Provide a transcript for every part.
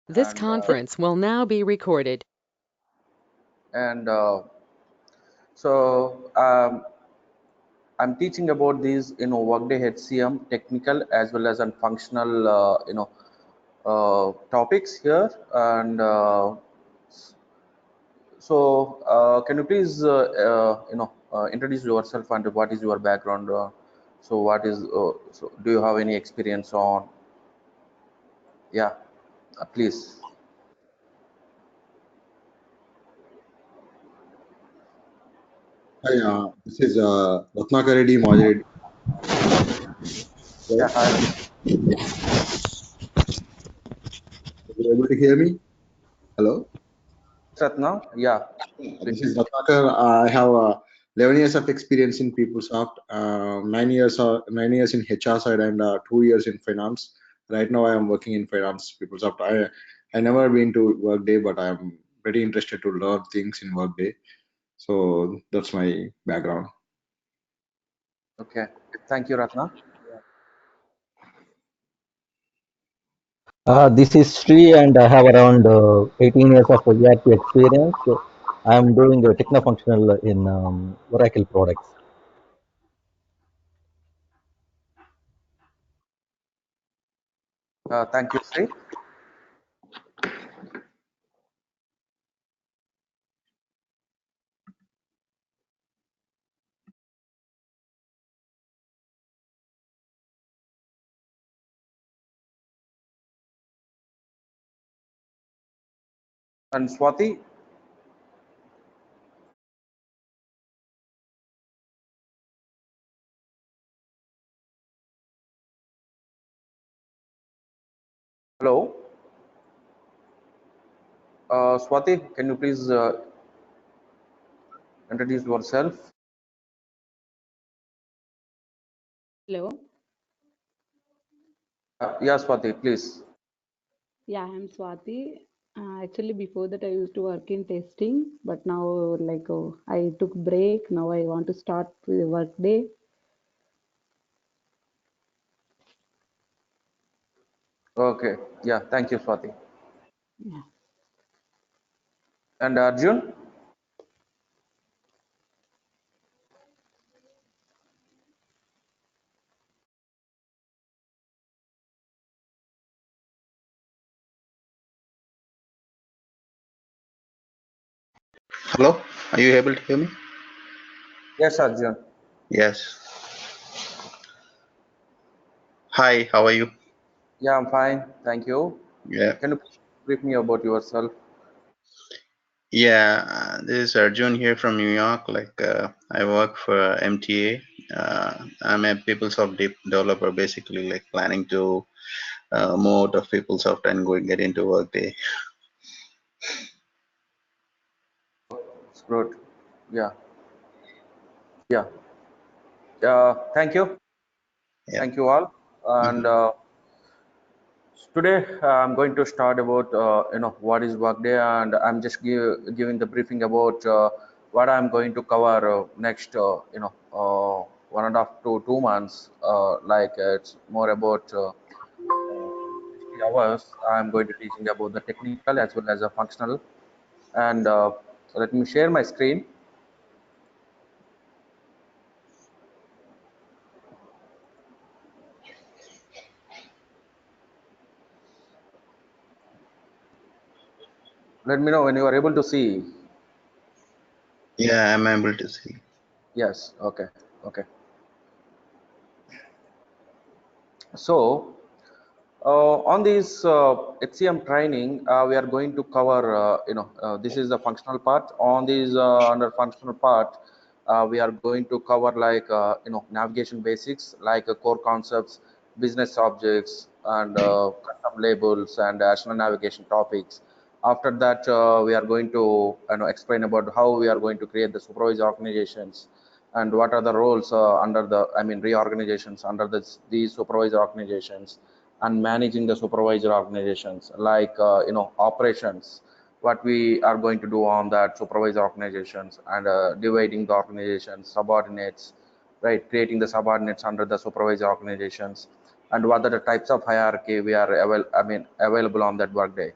This and conference will now be recorded. and so I'm teaching about these Workday HCM technical as well as on functional topics here. And can you please introduce yourself and what is your background? So do you have any experience on? Yeah, please. Hi, this is Ratnakar Reddy moderator. Yeah, Hello, hi, are you able to hear me? Hello, Ratna. Yeah, this is Ratnakar. I have 11 years of experience in PeopleSoft, 9 years in HR side, and 2 years in finance. Right now, I am working in finance PeopleSoft. I never been to Workday, but I am pretty interested to learn things in Workday. So that's my background. okay. Thank you, Ratna. This is Sri, and I have around 18 years of ERP experience. I am doing a techno-functional in Oracle products. Thank you, Sri. And Swati. Hello, Swati. Can you please introduce yourself? Hello. Yeah, Swati, please. Yeah, I'm Swati. Actually, before that, I used to work in testing, but now, I took break. Now I want to start with the work day. Okay. Yeah. Thank you, Swati. Yeah. And Arjun. Hello, are you able to hear me? Yes, Arjun. Yes. Hi, how are you? Yeah, I'm fine. Thank you. Yeah. Can you please brief me about yourself? Yeah, this is Arjun here from New York. I work for MTA. I'm a PeopleSoft developer, basically like planning to move out of PeopleSoft and go get into Workday. It's good. Yeah. Yeah. Thank you. Yeah. Thank you all. And Mhm. today I'm going to start about what is Workday, and I'm just giving the briefing about what I'm going to cover next 1.5 to 2 months. It's more about 60 hours. I'm going to teaching about the technical as well as the functional. And let me share my screen. Let me know when you are able to see. Yeah, I'm able to see. Yes. Okay. Okay. So on this HCM training, we are going to cover, this is the functional part. On this under functional part, we are going to cover navigation basics, like core concepts, business objects, and custom labels and additional navigation topics. After that, we are going to explain about how we are going to create the supervisor organizations and what are the roles under the, reorganizations under these supervisor organizations, and managing the supervisor organizations, operations, what we are going to do on that supervisor organizations, and dividing the organizations subordinates, right, creating the subordinates under the supervisor organizations, and what are the types of hierarchy we are available on that workday.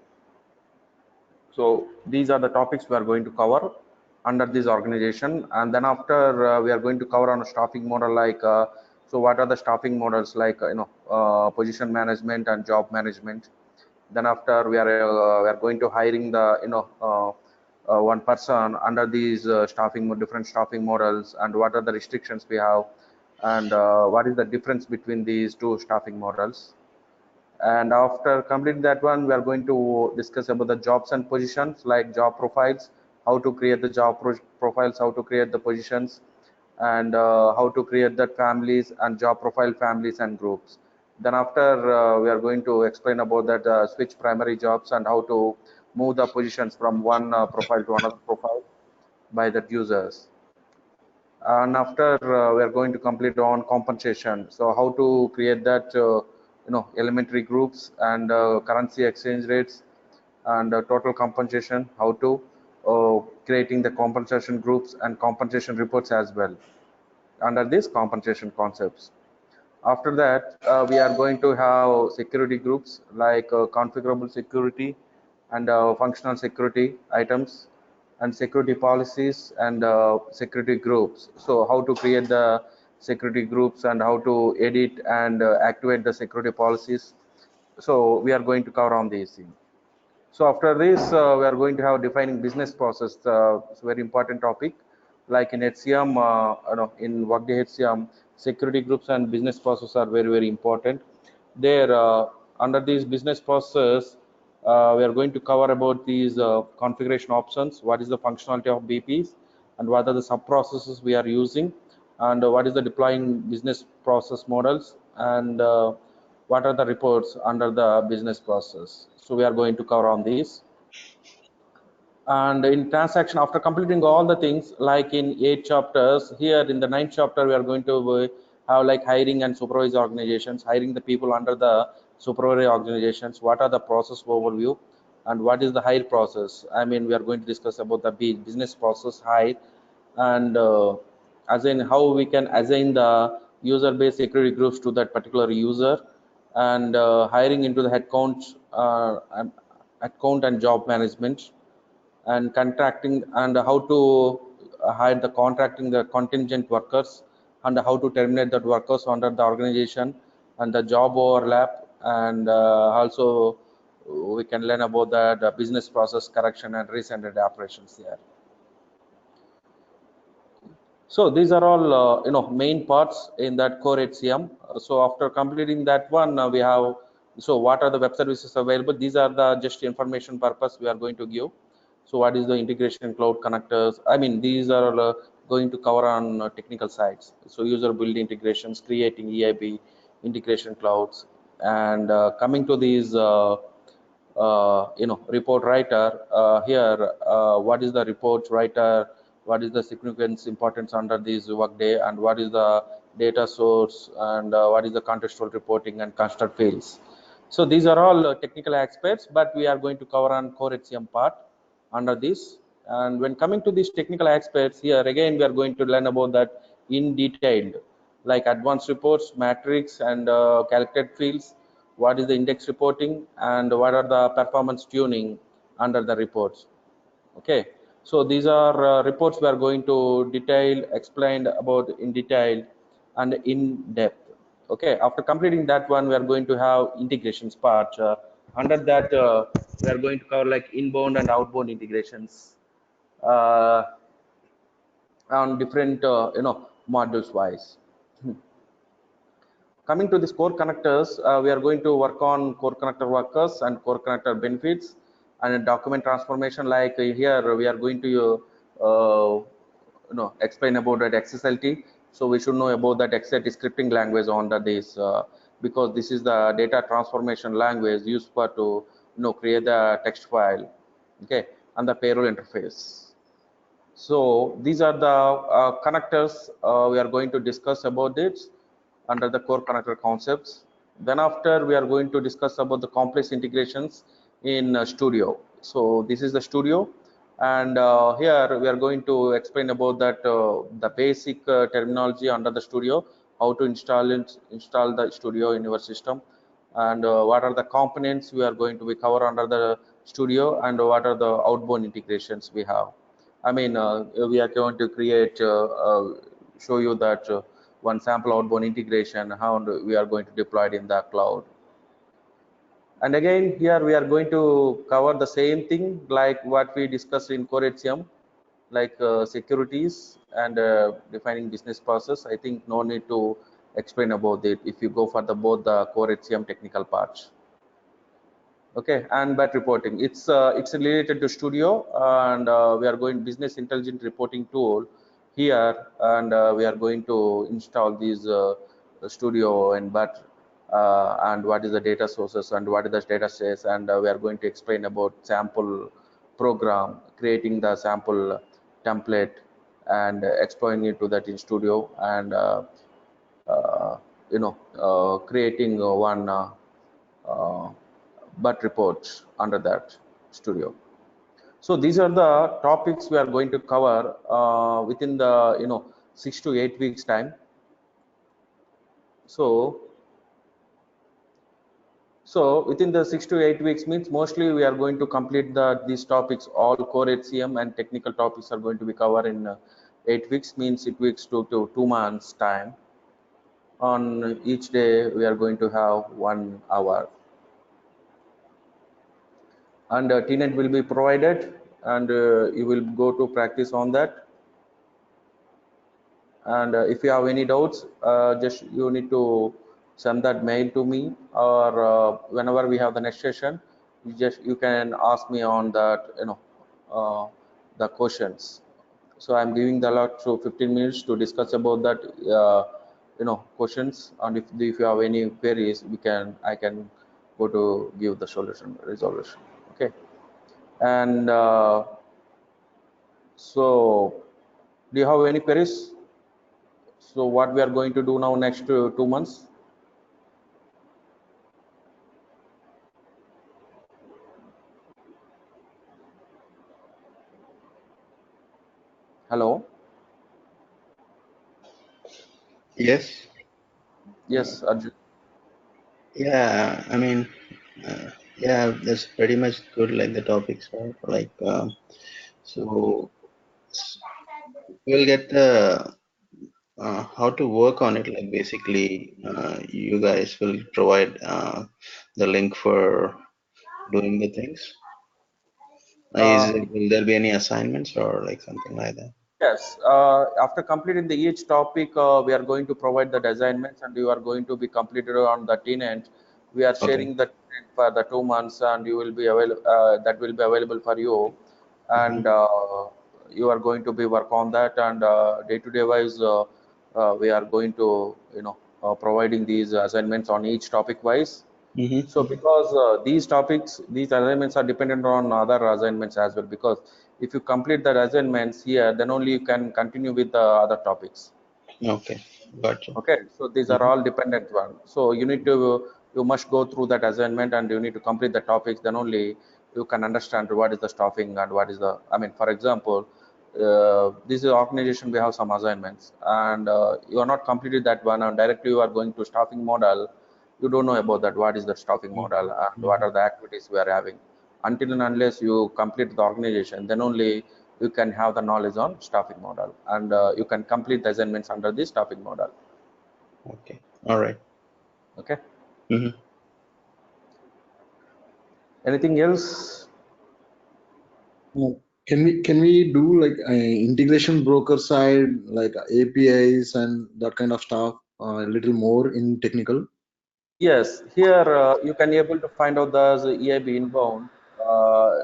So these are the topics we are going to cover under this organization, and then after we are going to cover on a staffing model, like so what are the staffing models, like position management and job management. Then after we are going to hiring the one person under these different staffing models, and what are the restrictions we have, and what is the difference between these two staffing models. And after completing that one, we are going to discuss about the jobs and positions, like job profiles, how to create the profiles, how to create the positions, and how to create the families and job profile families and groups. Then after we are going to explain about that switch primary jobs and how to move the positions from one profile to another profile by the users. And after we are going to complete on compensation, so how to create that elementary groups and currency exchange rates and total compensation, how to creating the compensation groups and compensation reports as well under these compensation concepts. After that, we are going to have security groups, like configurable security and functional security items, and security policies and security groups. So how to create the security groups and how to edit and activate the security policies. So we are going to cover on these things. So after this, we are going to have defining business process. It's a very important topic. Like in HCM, in Workday HCM, security groups and business process are very, very important. There, under these business process, we are going to cover about these configuration options. What is the functionality of BPs, and what are the sub processes we are using, and what is the deploying business process models, and what are the reports under the business process. So we are going to cover on these. And in transaction, after completing all the things, like in 8 chapters, here in the 9th chapter, we are going to have like hiring and supervisory organizations, hiring the people under the supervisory organizations, what are the process overview, and what is the hire process. I mean, we are going to discuss about the business process hire, and assign how we can assign the user-based security groups to that particular user, and hiring into the headcount and job management, and contracting, and how to hire the contracting the contingent workers, and how to terminate that workers under the organization, and the job overlap, and also we can learn about the business process correction and recent operations there. So these are all main parts in that core HCM. So after completing that one, we have, so what are the web services available? These are the just information purpose we are going to give. So what is the integration cloud connectors? I mean, these are going to cover on technical sides. So user build integrations, creating EIB integration clouds, and coming to these report writer, here what is the report writer, what is the significance importance under this Workday, and what is the data source, and what is the contextual reporting and construct fields. So these are all technical aspects, but we are going to cover on core HCM part under this. And when coming to these technical aspects, here again we are going to learn about that in detail, like advanced reports, matrix, and calculated fields, what is the index reporting, and what are the performance tuning under the reports. Okay, so these are reports we are going to explain about in detail and in depth. Okay, after completing that one, we are going to have integrations part. Under that, we are going to cover like inbound and outbound integrations on different modules wise. Coming to these core connectors, we are going to work on core connector workers and core connector benefits and document transformation. Like here, we are going to explain about that XSLT. So we should know about that XSLT scripting language under this, because this is the data transformation language used for to create the text file, okay, and the payroll interface. So these are the connectors we are going to discuss about it under the core connector concepts. Then after, we are going to discuss about the complex integrations in Studio. So this is the Studio, and here we are going to explain about that the basic terminology under the Studio, how to install the Studio in your system, and what are the components we are going to be cover under the studio, and what are the outbound integrations we have. I mean, we are going to create, show you that one sample outbound integration, how we are going to deploy it in the cloud. And again, here we are going to cover the same thing like what we discussed in Core HCM, like securities and defining business process. I think no need to explain about it if you go for the both the Core HCM technical parts. Okay, and batch reporting. It's related to Studio, and we are going business intelligence reporting tool here, and we are going to install these Studio and batch, and what is the data sources and what is the data sets, and we are going to explain about sample program, creating the sample template, and exploring it to that in Studio, and uh, creating one. But reports under that Studio. So these are the topics we are going to cover within the 6 to 8 weeks time. So within the 6 to 8 weeks means mostly we are going to complete these topics. All core HCM and technical topics are going to be covered in 8 weeks, means 8 weeks to 2 months time. On each day we are going to have 1 hour, and TNet will be provided, and you will go to practice on that. And if you have any doubts, just you need to send that mail to me, or whenever we have the next session, you can ask me on that, the questions. So I'm giving the lot to 15 minutes to discuss about that questions, and if you have any queries, I can go to give the solution resolution. Okay. And so do you have any queries? So what we are going to do now next 2 months? Hello. Yes. Yes, Arjun. Yeah, I mean, yeah, that's pretty much good. Like the topics are like, so we'll get the how to work on it. Like basically, you guys will provide the link for doing the things. Will there be any assignments or like something like that? Yes. After completing the each topic, we are going to provide the assignments, and you are going to be completed on the tenant. We are Okay. sharing the tenant for the 2 months, and you will be available. That will be available for you, and you are going to be work on that. And day-to-day wise, we are going to providing these assignments on each topic wise. So because these topics, these assignments are dependent on other assignments as well, because if you complete the assignments here, then only you can continue with the other topics. Okay, gotcha. Okay, so these are all dependent one. So you must go through that assignment, and you need to complete the topics, then only you can understand what is the staffing and what is the, I mean, for example, this is organization, we have some assignments, and you are not completed that one, and directly you are going to staffing model. You don't know about that, what is the staffing model and what are the activities we are having. Until and unless you complete the organization, then only you can have the knowledge on staffing model, and you can complete the assignments under the staffing model. Okay, all right. Okay. Anything else? Can we do like integration broker side, like APIs and that kind of stuff, a little more in technical? Yes, here you can able to find out the EIB inbound.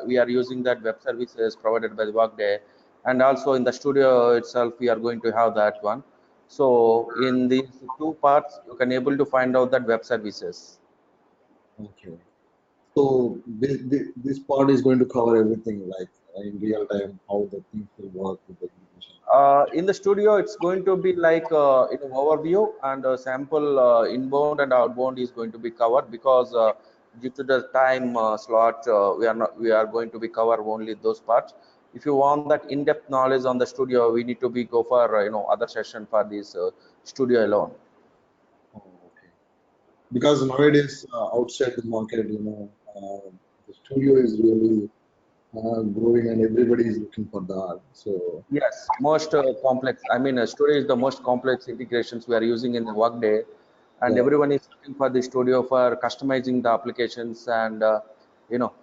We are using that web services provided by the Workday, and also in the studio itself, we are going to have that one. So in these 2 parts, you can able to find out that web services. Okay. So this part is going to cover everything, like in real time, how the things will work with the integration. In the studio, it's going to be like overview, and sample inbound and outbound is going to be covered, because due to the time slot, we are going to be cover only those parts. If you want that in-depth knowledge on the studio, we need to be go for other session for this studio alone. Oh, okay. because nowadays outside the market, the studio is really growing and everybody is looking for that. So Yes, most complex. I mean, Studio is the most complex integrations we are using in the Workday, and yeah, everyone is looking for the Studio for customizing the applications, and you know,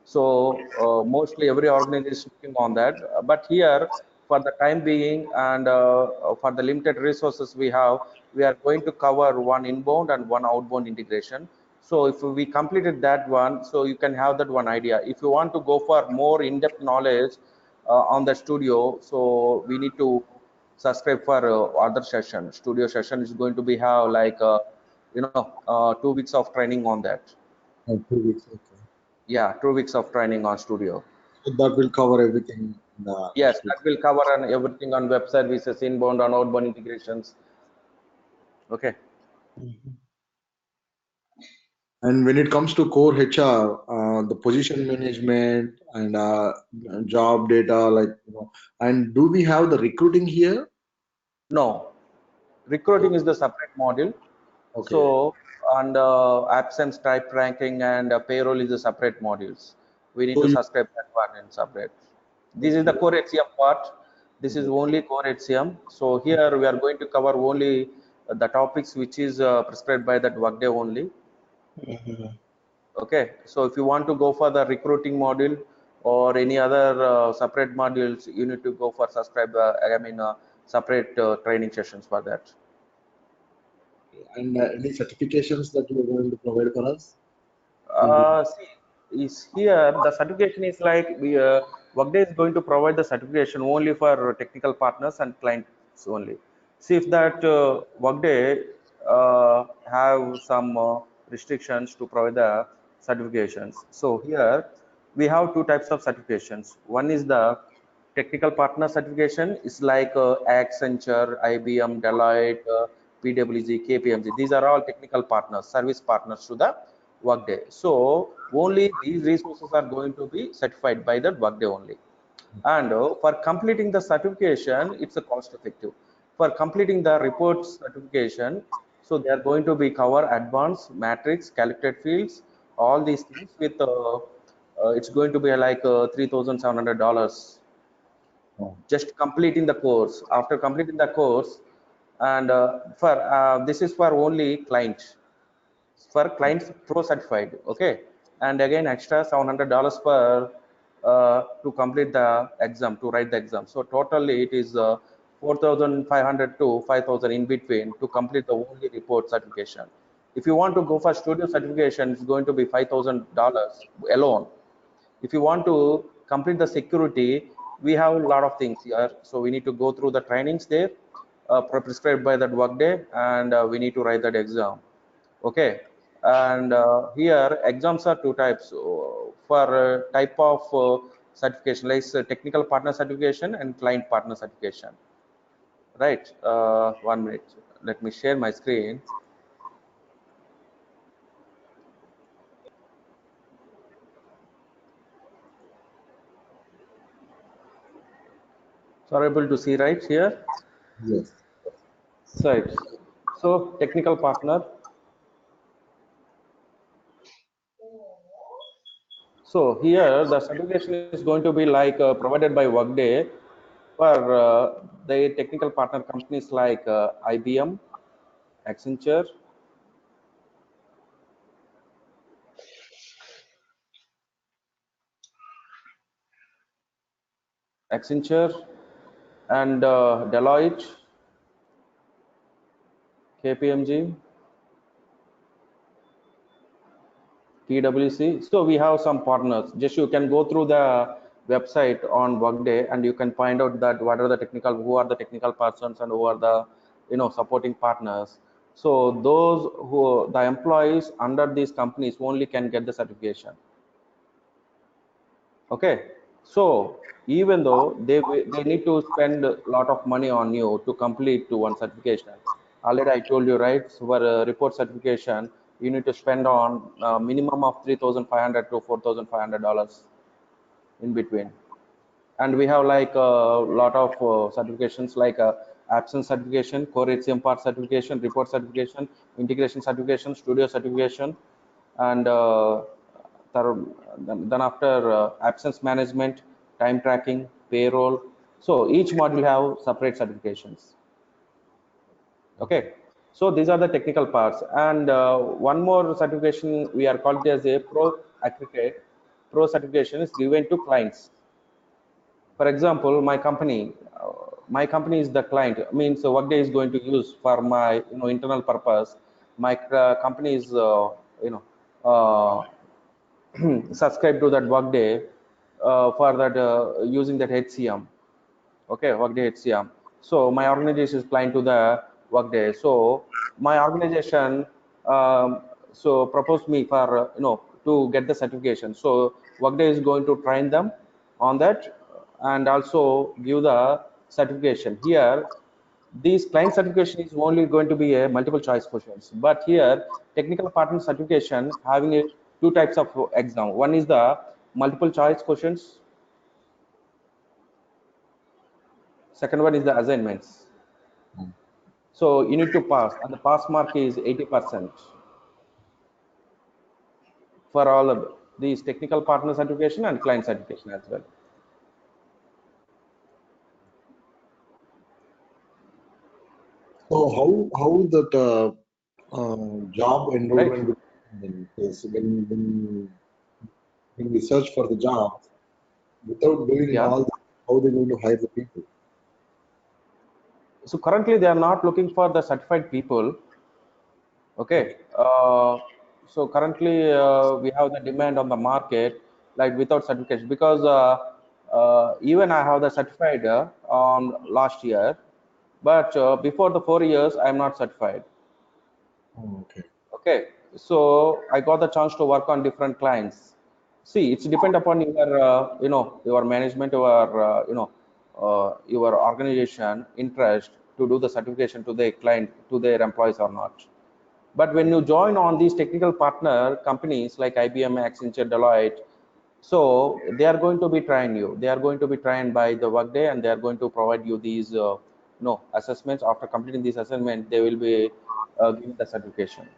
so mostly every organization is looking on that. But here, for the time being, and for the limited resources we are going to cover one inbound and one outbound integration. So if we completed that one, so you can have that one idea. If you want to go for more in-depth knowledge on the studio, so we need to subscribe for other session. Studio session is going to be have like 2 weeks of training on that. 2 weeks. Okay. Yeah, 2 weeks of training on studio. So that will cover everything in the Yes, studio. that will cover on everything on web services, inbound and outbound integrations. Okay. Mhm. And when it comes to core HR, the position management and job data, and do we have the recruiting here? No, recruiting is the separate module. Okay. So, and absence type ranking and payroll is the separate modules. We need So to you, subscribe that one in separate. This is the okay. core HCM part. This is Yes. only core HCM. So here we are going to cover only the topics which is prescribed by that Workday only. Mhm. Okay. So if you want to go for the recruiting module or any other separate modules, you need to go for subscribe. Separate training sessions for that. And any certifications that you are going to provide for us? In See, is here the certification is like Workday is going to provide the certification only for technical partners and clients only. See if that Workday have some restrictions to provide the certifications. So here we have two types of certifications. One is the technical partner certification. Is like Accenture, IBM, Deloitte, PwC, KPMG. These are all technical partners, service partners to the Workday. So only these resources are going to be certified by that Workday only. And for completing the certification, it's a cost effective. For completing the reports certification, so they are going to be cover advanced matrix, calculated fields, all these things with it's going to be like $3,700 oh, just completing the course. After completing the course, and for this is for only clients pro certified, okay, and again extra $700 per to complete the exam, to write the exam. So totally it is 4,500 to 5,000 in between to complete the only report certification. If you want to go for studio certification, it's going to be $5,000 alone. If you want to complete the security, we have a lot of things here. So we need to go through the trainings there, prescribed by that Workday, and we need to write that exam. Okay. And here exams are two types for type of certification, like technical partner certification and client partner certification. Right. 1 minute. Let me share my screen. So are able to see right here? yes. Right. So technical partner. So here the certification is going to be like provided by Workday for the technical partner companies like IBM, Accenture, and Deloitte, KPMG, PwC. So we have some partners. Just you can go through the website on Workday and you can find out that what are the technical, who are the technical persons and who are the supporting partners. So those who the employees under these companies only can get the certification. Okay. So even though they need to spend a lot of money on you to complete to one certification, already I told you, right? So for report certification you need to spend on minimum of $3,500 to $4,500 in between. And we have like a lot of certifications like absence certification, core HCM part certification, report certification, integration certification, studio certification, and then after absence management, time tracking, payroll. So each module have separate certifications. Okay, so these are the technical parts, and one more certification we are called as a pro accredited. Pro certification is given to clients. For example, my company is the client. Means Workday is going to use for my internal purpose. My company is you know uh, subscribe to that Workday for that using that HCM. Okay, Workday HCM. So my organization is client to the Workday. So my organization so proposed me for to get the certification. So Workday is going to train them on that and also give the certification. Here these client certification is only going to be a multiple choice questions, but here technical partner certification having a two types of exam. One is the multiple choice questions, second one is the assignments. So you need to pass, and the pass mark is 80% for all of these technical partner certification and client certification as well. So how that job Right? enrollment will happen is when we search for the job without doing Yeah. all that, how they going to hire the people? So currently they are not looking for the certified people. Okay. So currently we have the demand on the market like without certification, because even I have the certified on last year, but before the 4 years I'm not certified. Oh, okay. Okay, so I got the chance to work on different clients. See, it's depend upon your your management, your organization interest to do the certification to their client, to their employees or not. But when you join on these technical partner companies like IBM, Accenture, Deloitte, so they are going to be trained you. They are going to be trained by the Workday, and they are going to provide you these assessments. After completing this assessment, they will be giving the certification.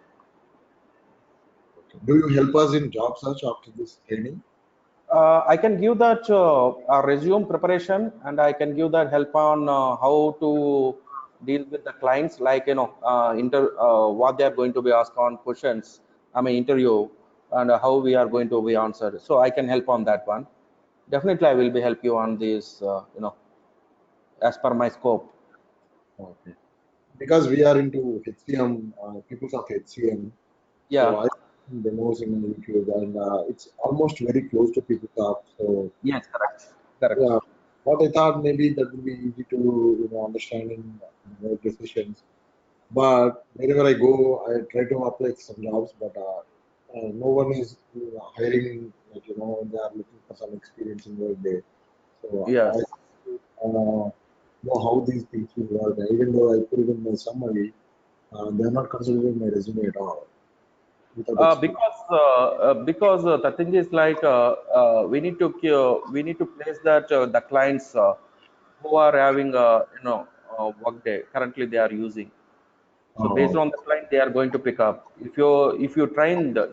Do you help us in job search after this training? I can give that resume preparation, and I can give that help on how to deal with the clients, like what they are going to be asked on questions. I mean interview, and how we are going to be answered. So I can help on that one. Definitely, I will be help you on this. As per my scope. Okay. Because we are into HCM, people of HCM, so Yeah. I demos in YouTube, and it's almost very close to PeopleSoft. So Yes. Correct. Correct. yeah, what I thought maybe that would be easy to understanding decisions. But wherever I go, I try to apply some jobs, but no one is hiring. Like they are looking for some experience in Workday. So I Yes. know how these things will work. Even though I put it in my summary, they are not considering my resume at all without experience. Because the thing is like we need to place that the clients who are having Workday currently they are using. So based Oh, on the client, they are going to pick up. If you train the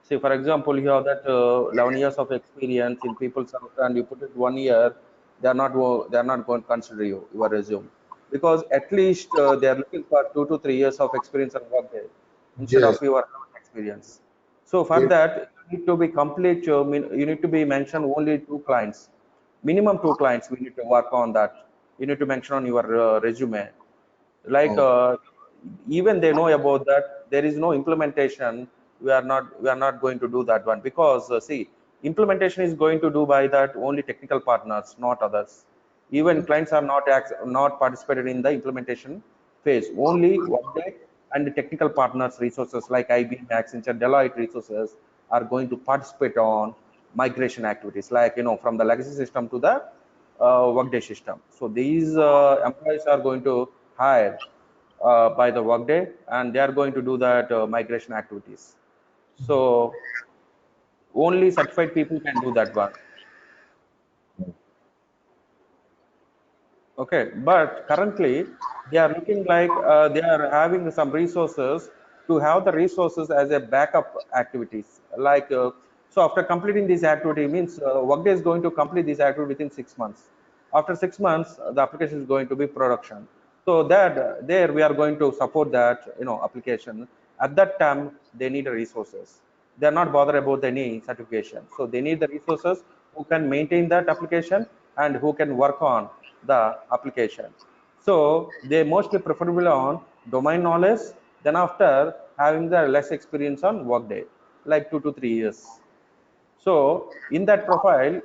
say for example you have that 11 years of experience in PeopleSoft and you put it 1 year, they are not going to consider your resume, because at least they are looking for 2 to 3 years of experience on Workday instead yes. of your experience. So for Yes. that you need to be complete. You need to be mentioned only two clients, minimum two clients. We need to work on that. You need to mention on your resume, like Oh, even they know about that. There is no implementation. We are not going to do that one, because see, implementation is going to do by that only technical partners, not others. Even clients are not participated in the implementation phase. Only Workday and the technical partners resources like IBM, Accenture, Deloitte resources are going to participate on migration activities, like from the legacy system to the Workday system. So these employees are going to hire by the Workday, and they are going to do that migration activities. So only certified people can do that one. Okay, but currently they are looking like they are having some resources to have the resources as a backup activities. Like so, after completing this activity means Workday is going to complete this activity within 6 months. After 6 months, the application is going to be production. So that there we are going to support that application. At that time, they need the resources. They are not bothered about any certification. So they need the resources who can maintain that application and who can work on the application. So they mostly preferable on domain knowledge. Then after having the less experience on Workday, like 2 to 3 years. So in that profile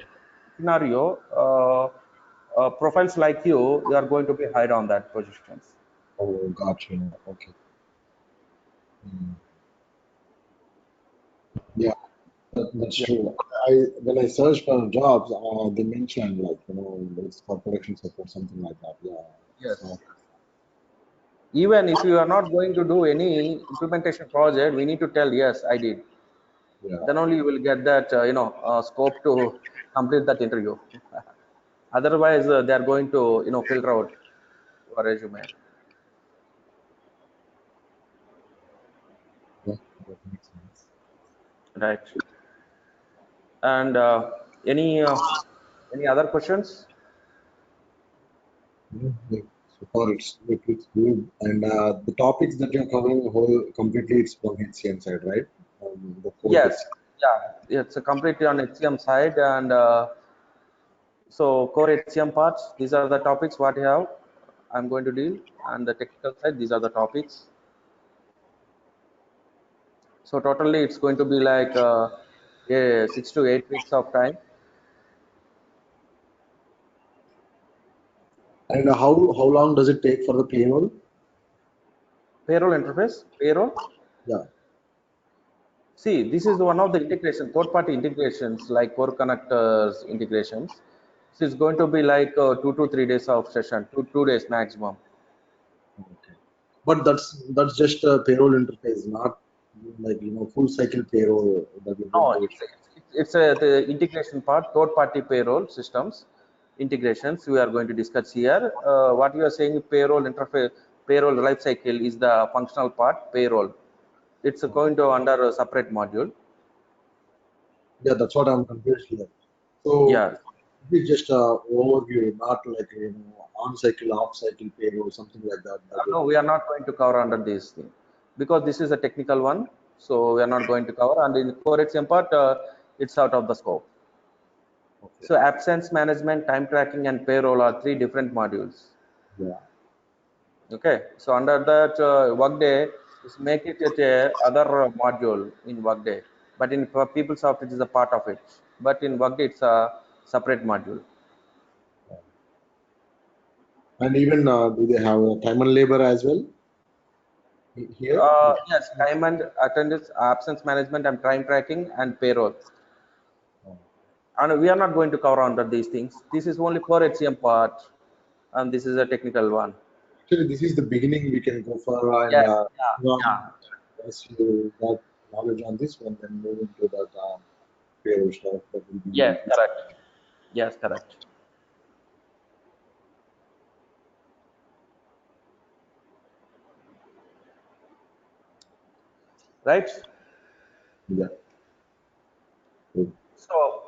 scenario, profiles like you are going to be hired on that positions. Oh, gotcha. Okay. Yeah, that's Yeah. true. When I searched for jobs, they mentioned like it's for production support, something like that. Yeah. Yes. So Even if you are not going to do any implementation project, we need to tell yes, I did. yeah. Then only you will get that scope to complete that interview. Otherwise, they are going to filter out your resume. Yeah, that makes sense. Right. And any other questions? Yeah, so far it's good. And the topics that you're covering whole completely it's from HCM side, right? The core Yes. HCM. Yeah. It's completely on HCM side, and so core HCM parts. These are the topics what you have. I'm going to deal, and the technical side. These are the topics. So totally, it's going to be like 6 to 8 weeks of time. And how long does it take for the payroll? Payroll interface, payroll. Yeah. See, this is one of the integration, third-party integrations like Core Connectors integrations. This is going to be like 2 to 3 days of session, two days maximum. Okay. But that's just a payroll interface, not like full cycle payroll that you're going No, to. it's the integration part, third-party payroll systems integrations we are going to discuss here. What you are saying, payroll interface, payroll life cycle is the functional part, payroll. It's going to under a separate module. Yeah, that's what I'm confused here. So Yeah. it's just a overview, not like on cycle, off cycle payroll, something like that. That you're No, we are not going to cover under this thing because this is a technical one. So we are not going to cover. And in core HCM part, it's out of the scope. okay. So absence management, time tracking, and payroll are three different modules. Yeah. Okay. So under that Workday, is make it a other module in Workday. But in PeopleSoft, it is a part of it. But in Workday, it's a separate module. And even do they have time and labor as well here? Yes, time and attendance, absence management, and time tracking, and payroll. And we are not going to cover under these things. This is only for HCM part, and this is a technical one. Actually, this is the beginning we can go for, and Yes, yeah. once you got knowledge on this one, then move into that payroll stuff. That will be Yes, correct. Yes, correct. Right. yeah. Good. So,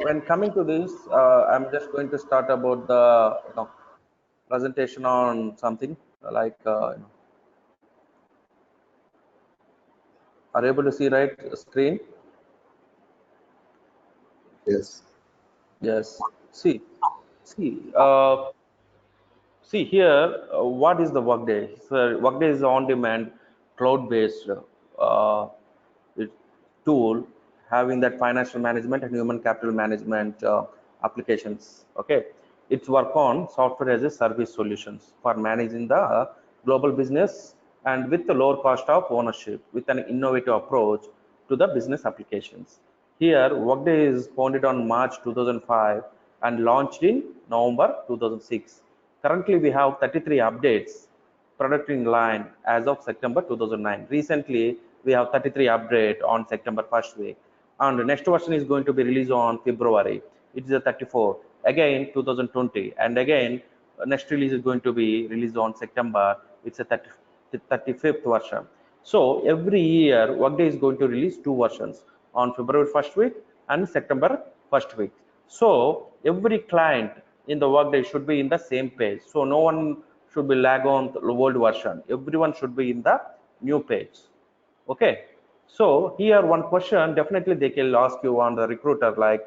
when coming to this, I'm just going to start about the presentation on something like are you able to see right screen? Yes. Yes. See. See here, what is the Workday? So Workday is on-demand, cloud-based it- tool having that financial management and human capital management applications. Okay, it's work on software as a service solutions for managing the global business and with the lower cost of ownership with an innovative approach to the business applications. Here, Workday is founded on March 2005 and launched in November 2006. Currently, we have 33 updates product in line as of September 2009. Recently, we have 33 update on September 1st week. And the next version is going to be released on February. It is a 34. Again, 2020. And again, next release is going to be released on September. It's a 35th version. So every year, Workday is going to release 2 versions on February 1st week and September 1st week. So every client in the Workday should be in the same page. So no one should be lag on the old version. Everyone should be in the new page. Okay. So here one question definitely they can ask you on the recruiter, like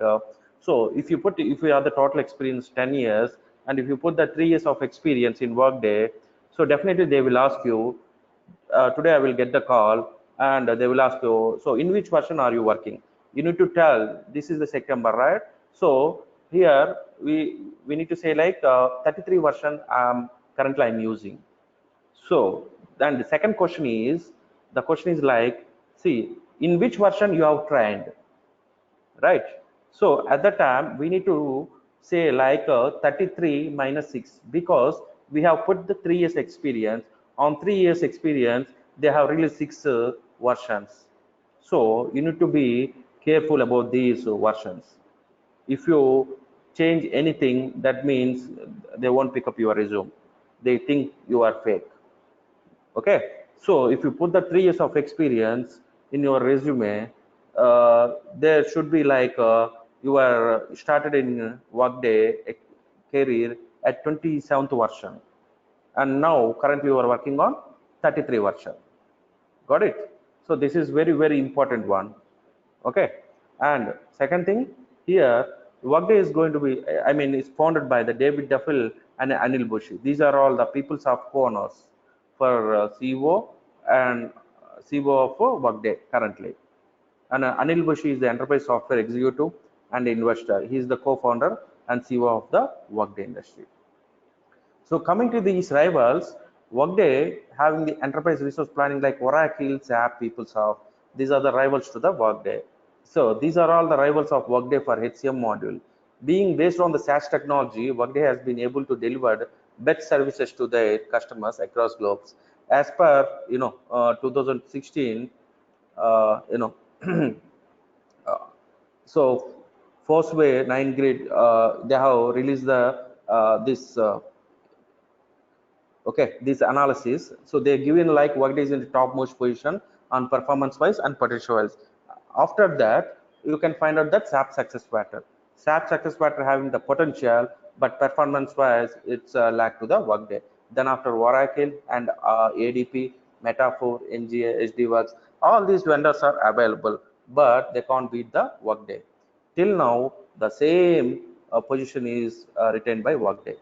so if you have the total experience 10 years and if you put the 3 years of experience in Workday, so definitely they will ask you, today I will get the call and they will ask you, so in which version are you working? You need to tell this is the September, right? So here we need to say like 33 version currently I'm using. So then the second question is, the question is like, see, in which version you have trained, right? So at that time, we need to say like 33 minus 6, because we have put the 3 years experience. On 3 years experience, they have really 6 versions. So you need to be careful about these versions. If you change anything, that means they won't pick up your resume. They think you are fake. Okay, so if you put the 3 years of experience in your resume, there should be like you are started in Workday career at 27th version, and now currently you are working on 33 version. Got it? So this is very important one. Okay, and second thing here, Workday is going to be, I mean, it's founded by the David Duffield and Anil Bushi. These are all the PeopleSoft co-owners for CEO and CEO of Workday currently. And Anil Bushi is the enterprise software executive and investor. He is the co-founder and CEO of the Workday industry. So coming to these rivals, Workday having the enterprise resource planning like Oracle, SAP, PeopleSoft, these are the rivals to the Workday. So these are all the rivals of Workday for HCM module. Being based on the SaaS technology, Workday has been able to deliver best services to their customers across globes. As per 2016, you know, so Forceway 9 Grid, they have released the this. Okay, this analysis, so they're given like Workday is in the topmost position on performance wise and potential wise. After that, you can find out that SAP SuccessFactors having the potential, but performance wise it's lack to the Workday. Then after Oracle and ADP, Metaphor, NGA, HDWorks, all these vendors are available, but they can't beat the Workday. Till now the same position is retained by Workday.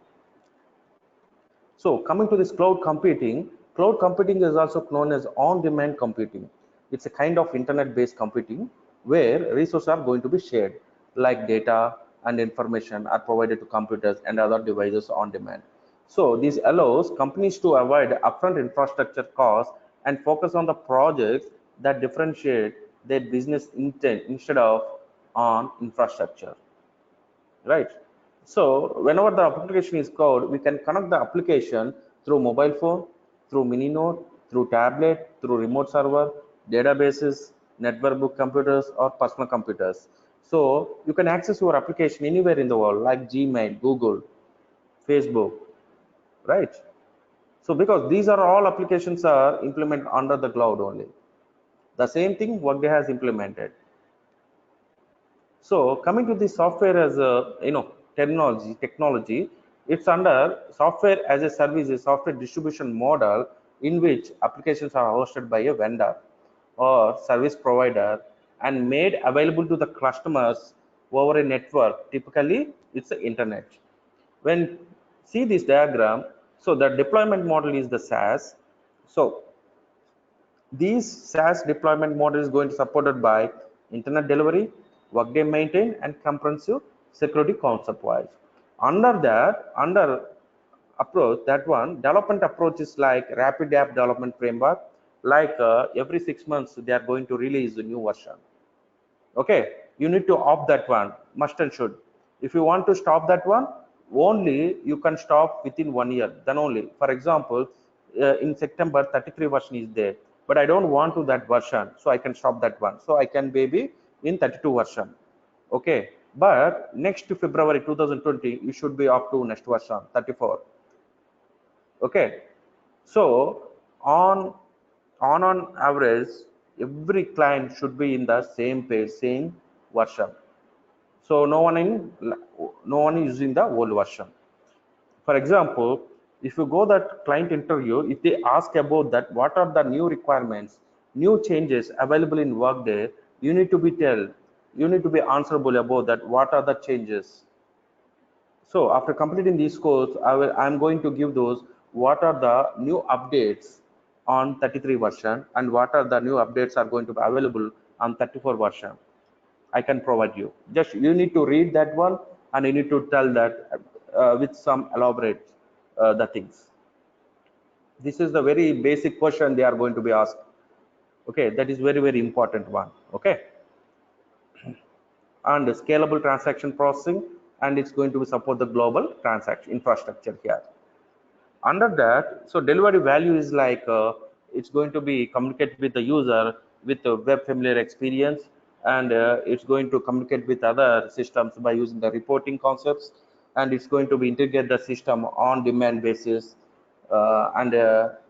So coming to this cloud computing is also known as on-demand computing. It's a kind of internet-based computing where resources are going to be shared, like data and information are provided to computers and other devices on demand. So this allows companies to avoid upfront infrastructure costs and focus on the projects that differentiate their business intent instead of on infrastructure, right? So whenever the application is called, we can connect the application through mobile phone, through mini node, through tablet, through remote server, databases, network computers, or personal computers. So you can access your application anywhere in the world, like Gmail, Google, Facebook, right? So because these are all applications are implemented under the cloud only. The same thing Workday has implemented. So coming to the software as a technology, it's under software as a service, a software distribution model in which applications are hosted by a vendor or service provider and made available to the customers over a network. Typically, it's the internet. When see this diagram, so the deployment model is the SaaS. So these SaaS deployment model is going to be supported by internet delivery, Workday maintained, and comprehensive security concept wise. Under approach, that one development approach is like rapid app development framework, like every 6 months they are going to release a new version. Okay, you need to opt that one, must and should. If you want to stop that one, only you can stop within 1 year, then only. For example, in September 33 version is there, but I don't want to that version, so I can stop that one, so I can maybe in 32 version. Okay, But next to February 2020, you should be up to next version 34. Okay, so on average, every client should be in the same page, same version. So no one is using the old version. For example, if you go that client interview, if they ask about that, what are the new requirements, new changes available in Workday, you need to be answerable about that. What are the changes? So after completing these course, I'm going to give those what are the new updates on 33 version and what are the new updates are going to be available on 34 version. I can provide you. Just you need to read that one and you need to tell that with some elaborate the things. This is the very basic question they are going to be asked. Okay, that is very important one. Okay, and scalable transaction processing, and it's going to support the global transaction infrastructure here. Under that, so delivery value is like it's going to be communicate with the user with a web familiar experience, and it's going to communicate with other systems by using the reporting concepts, and it's going to be integrate the system on demand basis, and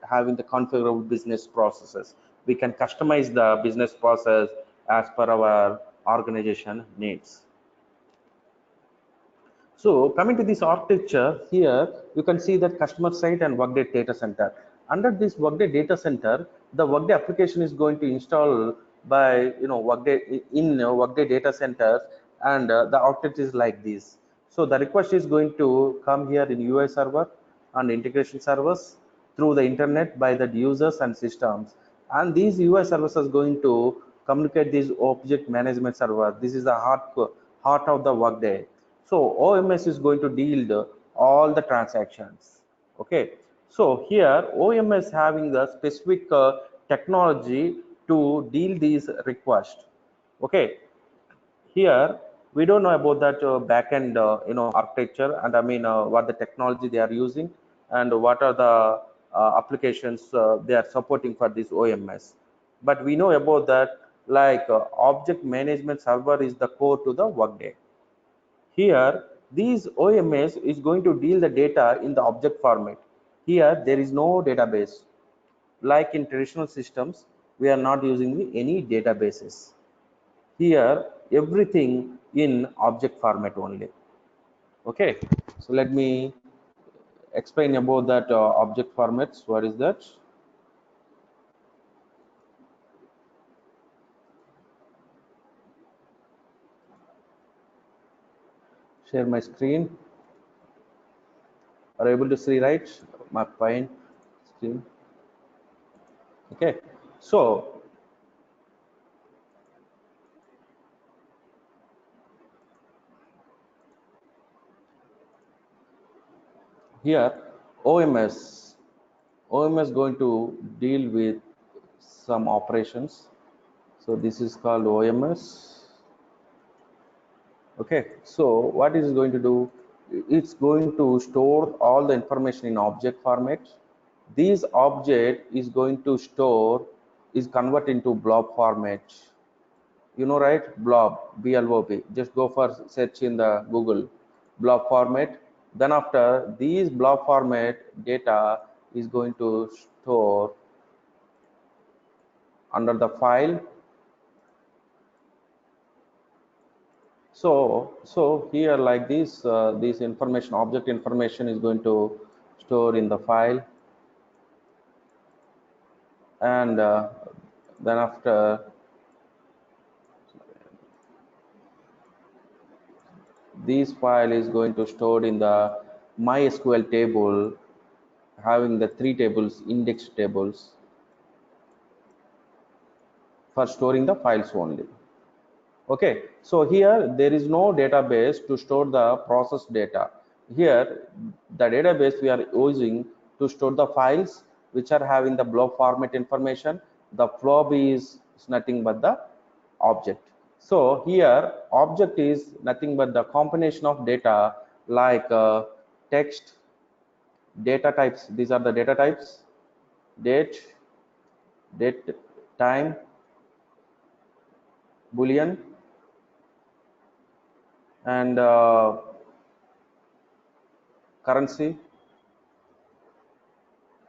having the configurable business processes. We can customize the business process as per our organization needs. So coming to this architecture here, you can see that customer site and Workday data center. Under this Workday data center, the Workday application is going to install by Workday in Workday data centers, and the architecture is like this. So the request is going to come here in UI server and integration servers through the internet by the users and systems, and these UI servers are going to communicate this object management server. This is the heart of the Workday. So OMS is going to deal all the transactions. Okay, so here OMS having the specific technology to deal these requests. Okay, here we don't know about that backend architecture, and I mean what the technology they are using and what are the applications they are supporting for this OMS. But we know about that, like object management server is the core to the Workday. Here, these OMS is going to deal the data in the object format. Here, there is no database. Like in traditional systems, we are not using any databases. Here, everything in object format only. Okay, so let me explain about that object formats. What is that? Share my screen. Are you able to see right? My fine screen. Okay, so here OMS going to deal with some operations. So this is called OMS. Okay, so what is going to do? It's going to store all the information in object format. This object is going to store, is convert into blob format. You know, right? Blob, BLOB. Just go for search in the Google, blob format. Then after these blob format data is going to store under the file. So here like this information, object information is going to store in the file, and then after this file is going to stored in the MySQL table, having the 3 tables, index tables, for storing the files only. Okay, so here there is no database to store the process data. Here the database we are using to store the files which are having the blob format information. The blob is nothing but the object. So here object is nothing but the combination of data like text, data types. These are the data types: date, time, boolean, and currency,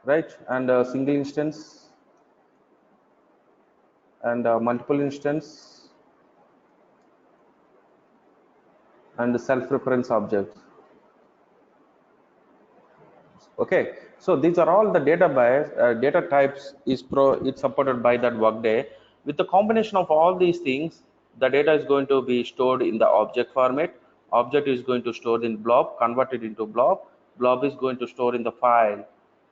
right? And single instance and multiple instance and self-reference object. Okay, so these are all the data types it's supported by that Workday. With the combination of all these things, the data is going to be stored in the object format. Object is going to store in blob, converted into blob. Blob is going to store in the file,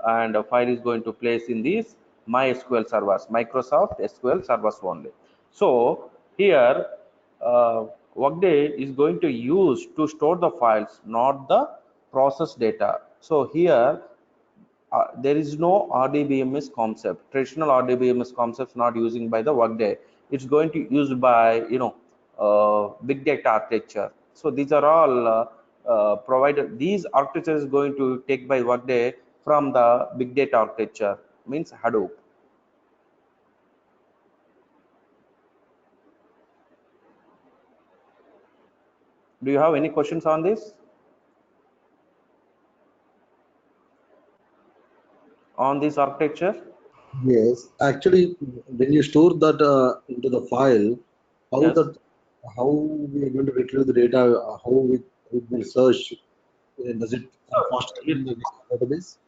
and a file is going to place in these MySQL servers, Microsoft SQL servers only. So here, Workday is going to use to store the files, not the process data. So here there is no RDBMS concept. Traditional RDBMS concepts not using by the Workday. It's going to used by big data architecture. So these are all provided. These architecture is going to take by Workday from the big data architecture, means Hadoop. Do you have any questions on this? On this architecture? Yes, actually, when you store that into the file, Yes. how we are going to retrieve the data? How we will search? Does it faster It, in the database?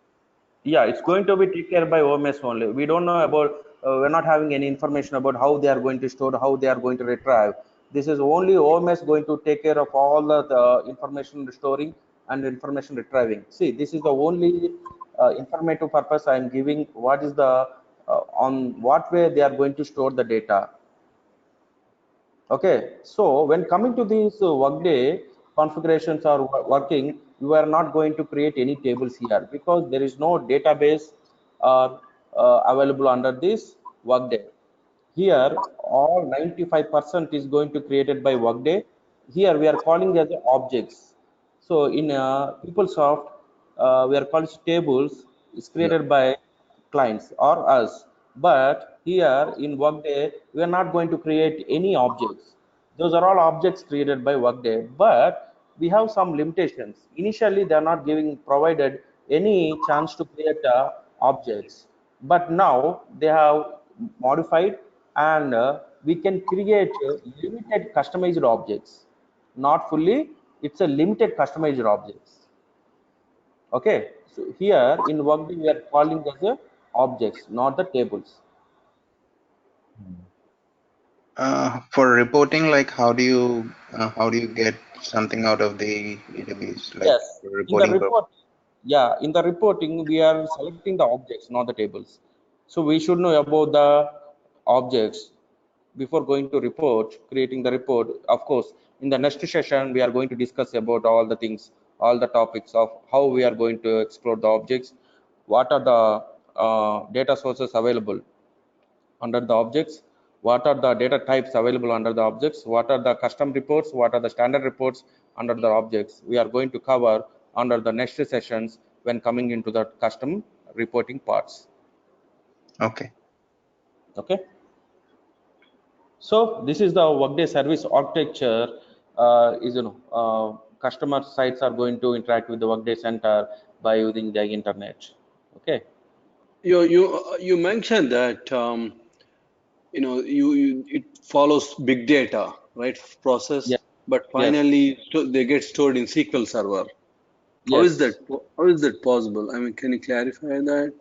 yeah, it's going to be taken care by OMS only. We don't know about, we're not having any information about how they are going to store, how they are going to retrieve. This is only OMS going to take care of all the information storing and information retrieving. See, this is the only informative purpose I am giving. What is the, on what way they are going to store the data. Okay, so when coming to these Workday configurations are working, you are not going to create any tables here because there is no database available under this Workday. Here, all 95% is going to created by Workday. Here we are calling as objects. So in PeopleSoft, we are calling tables is Yeah. created by clients or us. But here in Workday, we are not going to create any objects. Those are all objects created by Workday, but we have some limitations. Initially, they are not giving provided any chance to create objects, but now they have modified, and we can create limited customized objects. Not fully, it's a limited customized objects. Okay, so here in Workday we are calling as a objects, not the tables. For reporting, like how do you get something out of the database, like Yes, for in the reporting purpose? report, yeah, in the reporting we are selecting the objects, not the tables. So we should know about the objects before going to report, creating the report. Of course, in the next session we are going to discuss about all the things, all the topics of how we are going to explore the objects, what are the data sources available under the objects, what are the data types available under the objects, what are the custom reports, what are the standard reports under the objects. We are going to cover under the next sessions when coming into the custom reporting parts. Okay. Okay, so this is the Workday service architecture. Customer sites are going to interact with the Workday center by using the internet. Okay. You mentioned that it follows big data, right? Process, Yes. but Yes. finally they get stored in SQL Server. How is Yes. that? How is that possible? I mean, can you clarify that?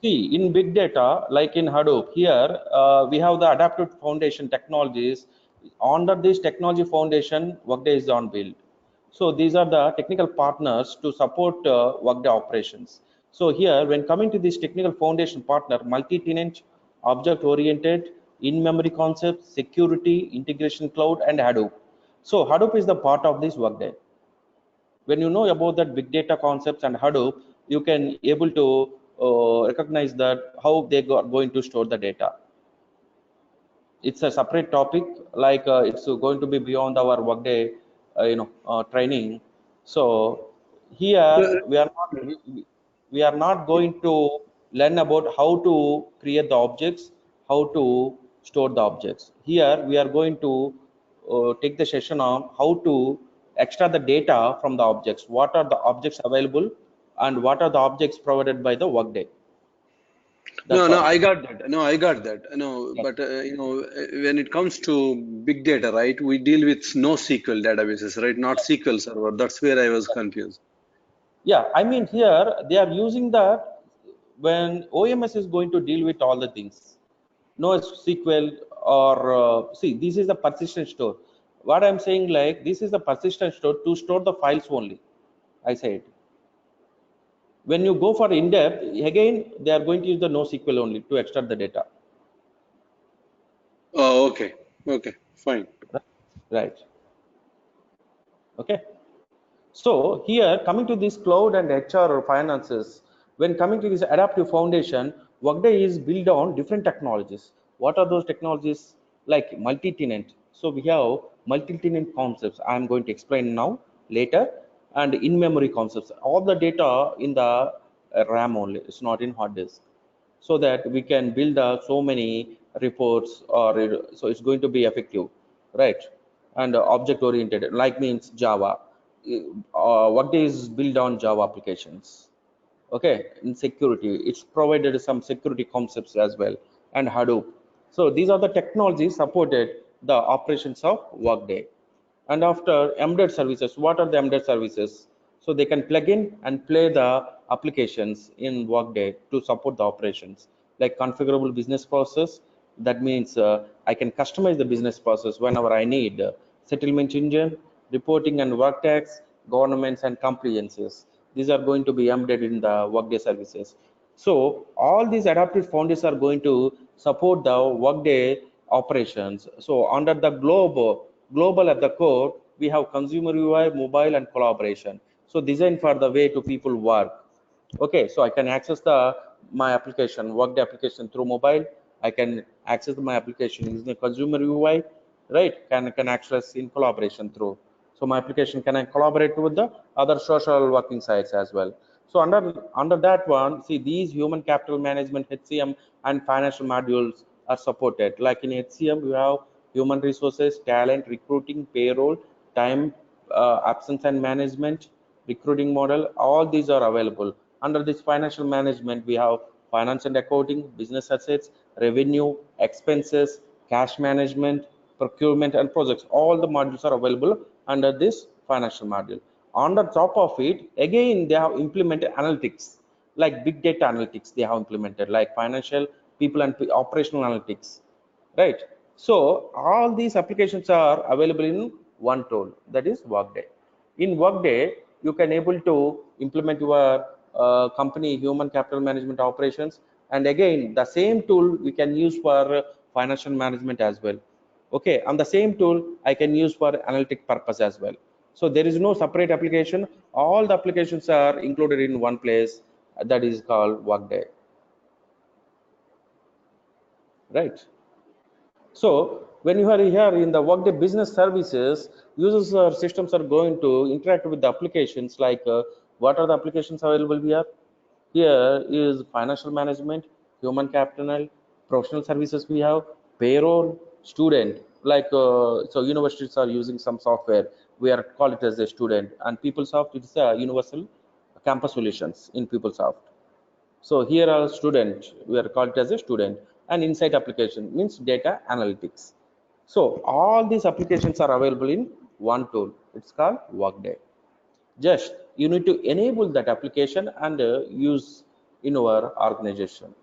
See, in big data, like in Hadoop, here we have the adaptive foundation technologies. Under this technology foundation, Workday is on build. So these are the technical partners to support Workday operations. So here, when coming to this technical foundation partner, multi-tenant, object-oriented, in-memory concepts, security, integration cloud, and Hadoop. So Hadoop is the part of this Workday. When you know about that big data concepts and Hadoop, you can able to recognize that how they are going to store the data. It's a separate topic, like it's going to be beyond our Workday training. So here we are not going to learn about how to create the objects, how to store the objects. Here we are going to take the session on how to extract the data from the objects. What are the objects available and what are the objects provided by the Workday? That's No, all. I got that. No, I got that. No, Yes. but when it comes to big data, right, we deal with NoSQL databases, right, not SQL Server. That's where I was confused. Yeah, I mean here they are using that when OMS is going to deal with all the things. No SQL or see, this is the persistent store. What I'm saying, like, this is the persistent store to store the files only. I said when you go for in-depth, again they are going to use the NoSQL only to extract the data. Oh, okay, fine. Right. Okay. So here coming to this cloud and HR or finances, when coming to this adaptive foundation, Workday is built on different technologies. What are those technologies? Like multi-tenant. So we have multi-tenant concepts. I'm going to explain now later, and in-memory concepts. All the data in the RAM only. It's not in hard disk, so that we can build so many reports, or so it's going to be effective, right? And object oriented, like means Java. What is built on Java applications. Okay, in security, it's provided some security concepts as well, and Hadoop. So these are the technologies supported the operations of Workday. And after embedded services, what are the embedded services? So they can plug in and play the applications in Workday to support the operations, like configurable business process. That means I can customize the business process whenever I need. Settlement engine, reporting and work tax, governments and compliances. These are going to be embedded in the Workday services. So all these adaptive foundations are going to support the Workday operations. So under the global at the core, we have consumer UI, mobile, and collaboration. So designed for the way to people work. Okay, so I can access my application, Workday application through mobile. I can access my application using the consumer UI, right? Can access in collaboration through. So my application can I collaborate with the other social working sites as well. So under that one, see, these human capital management, HCM, and financial modules are supported. Like in HCM, you have human resources, talent, recruiting, payroll, time, absence and management, recruiting model. All these are available. Under this financial management, we have finance and accounting, business assets, revenue, expenses, cash management, procurement, and projects. All the modules are available under this financial module. On the top of it, again, they have implemented analytics, like big data analytics. They have implemented like financial, people, and operational analytics, right? So all these applications are available in one tool, that is Workday. In Workday, you can able to implement your company human capital management operations, and again the same tool we can use for financial management as well. Okay, and the same tool I can use for analytic purpose as well. So there is no separate application. All the applications are included in one place, that is called Workday, right? So when you are here in the Workday Business Services, users or systems are going to interact with the applications, like what are the applications available here? Here is financial management, human capital, professional services we have, payroll, student, like so universities are using some software. We are call it as a student, and PeopleSoft is a universal campus solutions in PeopleSoft. So here are student, we are called as a student, and insight application means data analytics. So all these applications are available in one tool. It's called Workday. Just you need to enable that application and use in our organization.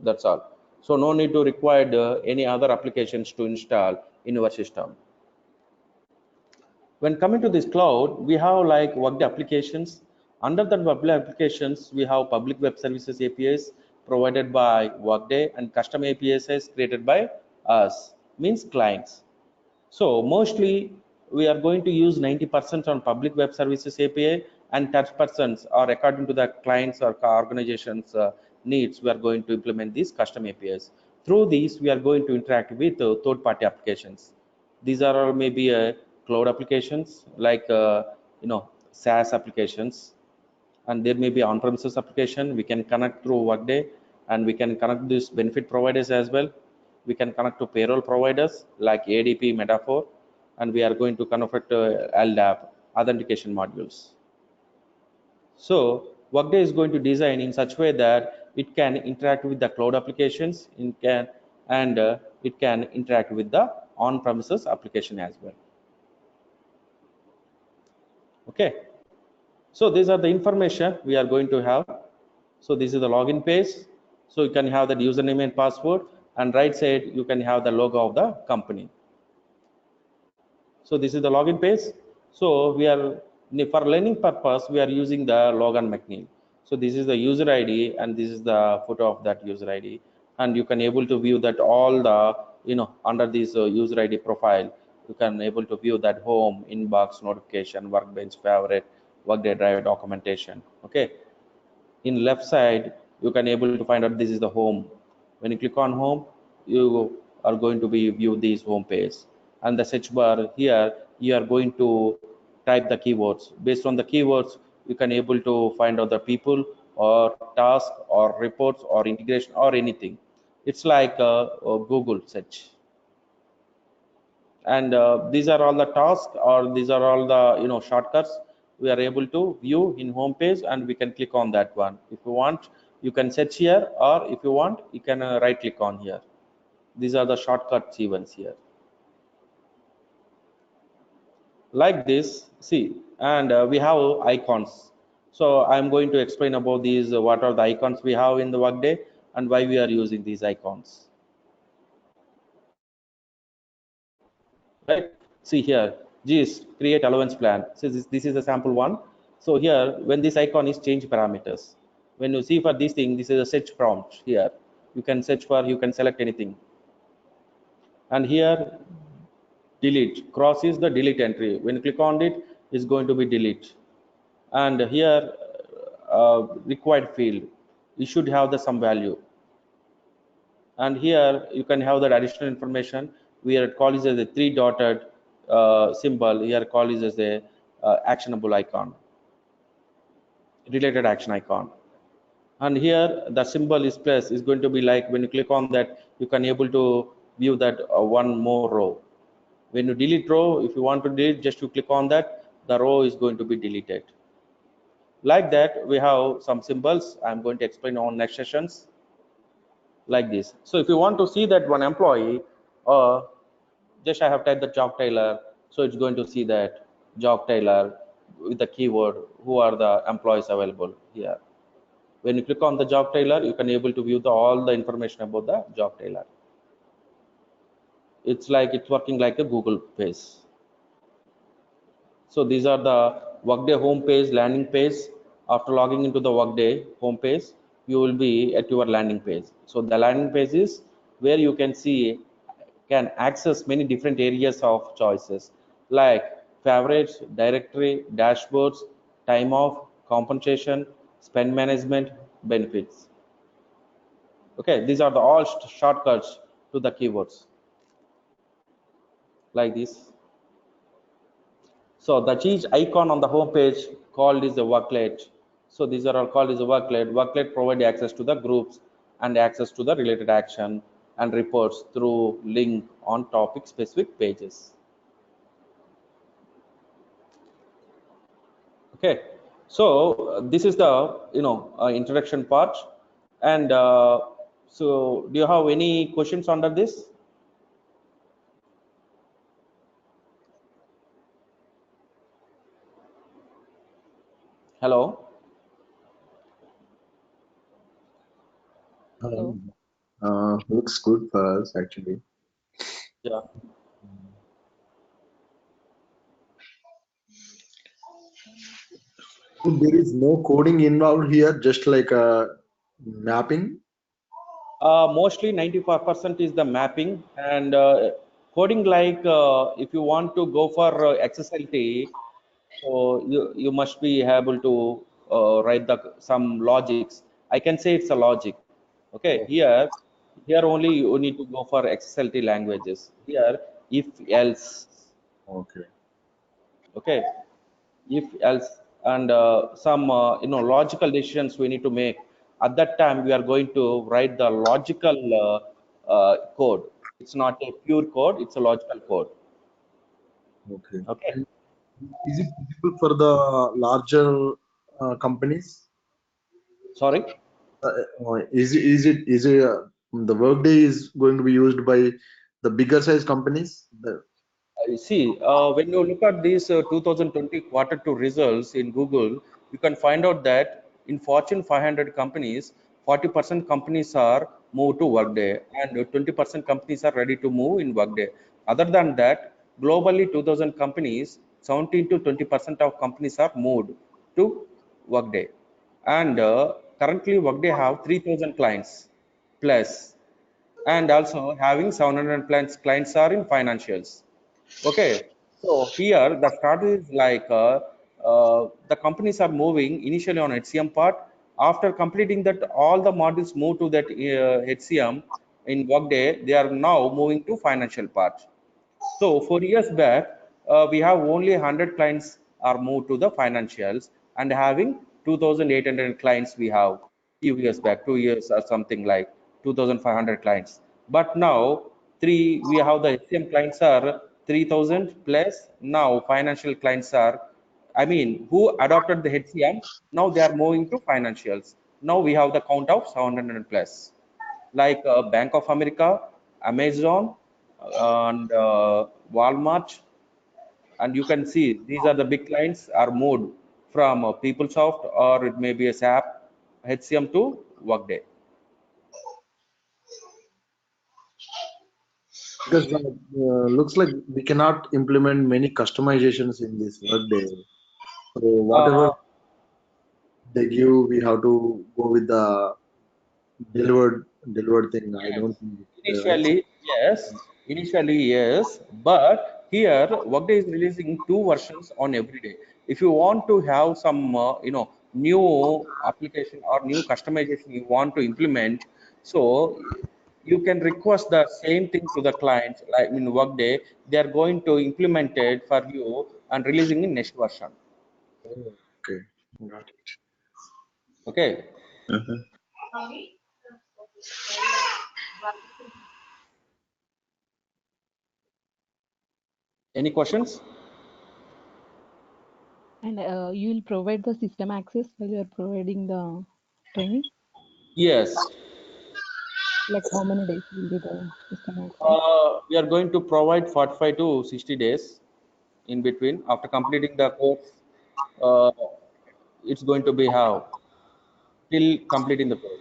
That's all. So no need to require any other applications to install in your system. When coming to this cloud, we have like Workday applications. Under the Workday applications, we have public web services APIs provided by Workday and custom APIs created by us, means clients. So mostly we are going to use 90% on public web services API, and 10% are according to the clients or organizations needs. We are going to implement these custom APIs. Through these, we are going to interact with third-party applications. These are all maybe cloud applications, like SaaS applications, and there may be on-premises application. We can connect through Workday, and we can connect these benefit providers as well. We can connect to payroll providers like ADP, Metaphor, and we are going to convert LDAP authentication modules. So Workday is going to design in such way that it can interact with the cloud applications, it can interact with the on-premises application as well. Okay, so these are the information we are going to have. So this is the login page. So you can have the username and password, and right side you can have the logo of the company. So this is the login page. So we are, for learning purpose, we are using the Logan McNeil. So this is the user ID, and this is the photo of that user ID, and you can able to view that all the, under this user ID profile, you can able to view that home, inbox, notification, workbench, favorite, Workday drive, documentation. Okay, in left side you can able to find out this is the home. When you click on home, you are going to be view this home page, and the search bar here you are going to type the keywords. Based on the keywords, you can able to find out the people or task or reports or integration or anything. It's like a Google search. And these are all the tasks, or these are all the shortcuts we are able to view in home page, and we can click on that one. If you want, you can search here, or if you want, you can right click on here. These are the shortcuts events here, like this. See, and we have icons. So I'm going to explain about these, what are the icons we have in the Workday and why we are using these icons. Right, see here, GIS create allowance plan. So this is a sample one. So here, when this icon is change parameters, when you see for this thing, this is a search prompt. Here you can search for, you can select anything, and here delete, cross is the delete entry. When you click on it, it's going to be delete. And here required field, you should have the some value, and here you can have that additional information. We are call it as a three dotted symbol. Here call it as a actionable icon, related action icon. And here the symbol is plus, is going to be like when you click on that, you can able to view that one more row. When you delete row, if you want to delete, just you click on that, the row is going to be deleted. Like that, we have some symbols. I'm going to explain on next sessions, like this. So if you want to see that one employee, just I have typed the job Taylor, so it's going to see that job Taylor with the keyword, who are the employees available here. When you click on the job Taylor, you can able to view all the information about the job Taylor. It's like it's working like a Google page. So these are the Workday home page, landing page. After logging into the Workday home page, you will be at your landing page. So the landing page is where you can see, can access many different areas of choices like favorites, directory, dashboards, time off, compensation, spend management, benefits. Okay, these are the all shortcuts to the keywords, like this. So the each icon on the home page called is a worklet. So these are all called as a worklet. Worklet provide access to the groups and access to the related action and reports through link on topic specific pages. Okay, so this is the introduction part, and so do you have any questions under this? Hello. Hello. Looks good for us actually. Yeah. There is no coding involved here, just like mapping. Mostly 95% is the mapping, and coding, like if you want to go for XSLT, so you must be able to write some logics. I can say it's a logic. Okay, here only you need to go for XSLT languages. Here, if else. Okay. Okay, if else, and some logical decisions we need to make. At that time we are going to write the logical code. It's not a pure code, it's a logical code. Okay. Okay. And is it possible for the larger companies? Sorry. Is it the workday is going to be used by the bigger size companies? See, when you look at these 2020 quarter two results in Google, you can find out that in Fortune 500 companies, 40% companies are moved to Workday, and 20% companies are ready to move in Workday. Other than that, globally, 2,000 companies, 17 to 20% of companies are moved to Workday, and currently Workday have 3,000 clients plus, and also having 700 clients are in financials. Okay, so here the strategy is like the companies are moving initially on HCM part. After completing that, all the modules move to that HCM in Workday. They are now moving to financial part. So 4 years back, we have only 100 clients are moved to the financials, and having 2,800 clients we have few years back, 2 years or something like 2,500 clients. But now we have the HCM clients are 3,000 plus. Now financial clients are, I mean, who adopted the HCM, now they are moving to financials. Now we have the count of 700 plus, like Bank of America, Amazon, and Walmart, and you can see these are the big clients are moved from PeopleSoft, or it may be a SAP HCM to Workday. Because looks like we cannot implement many customizations in this workday. So whatever Uh, they give, we have to go with the delivered thing. I yes. don't think it's right. Initially yes, but here Workday is releasing two versions on every day. If you want to have some new application or new customization you want to implement, so you can request the same thing to the clients. Like in Workday, they are going to implement it for you and releasing in next version. Oh, okay, got it. Okay. Mhm. Any questions? And you will provide the system access while you are providing the training? Yes. Like how many days will be the system access? We are going to provide 45 to 60 days in between. After completing the course, uh, it's going to be how till completing the course.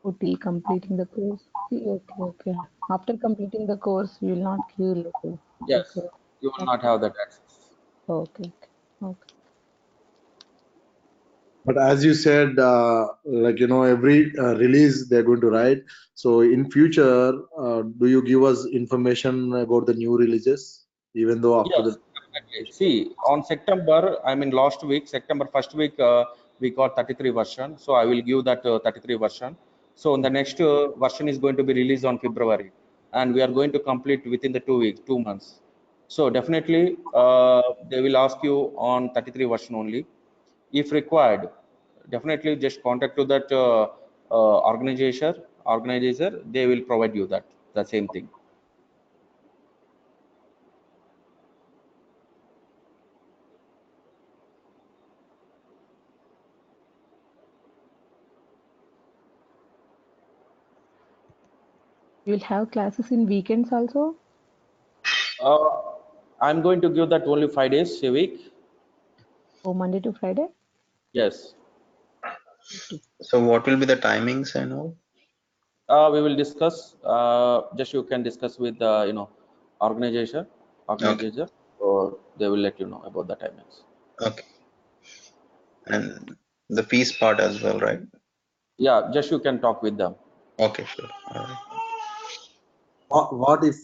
Oh, till completing the course. See, okay, okay. After completing the course, you will not give like, Yes, okay, you will not okay, have that access. okay, okay. But as you said, like every release they're going to write. So in future, do you give us information about the new releases, even though after Yes, the definitely. See, on September, I mean last week, September first week, we got 33 version. So I will give that 33 version. So the next version is going to be released on February, and we are going to complete within the 2 weeks, 2 months. So definitely, they will ask you on 33 version only. If required, definitely just contact to that organizer. They will provide you that the same thing. You will have classes in weekends also? Uh, I'm going to give that only 5 days a week. Oh, Monday to Friday? Yes. Okay. So what will be the timings and all? We will discuss. Just you can discuss with the organizer, Okay, organizer, or they will let you know about the timings. okay. And the fees part as well, right? Yeah, just you can talk with them. Okay, sure. All right. what if we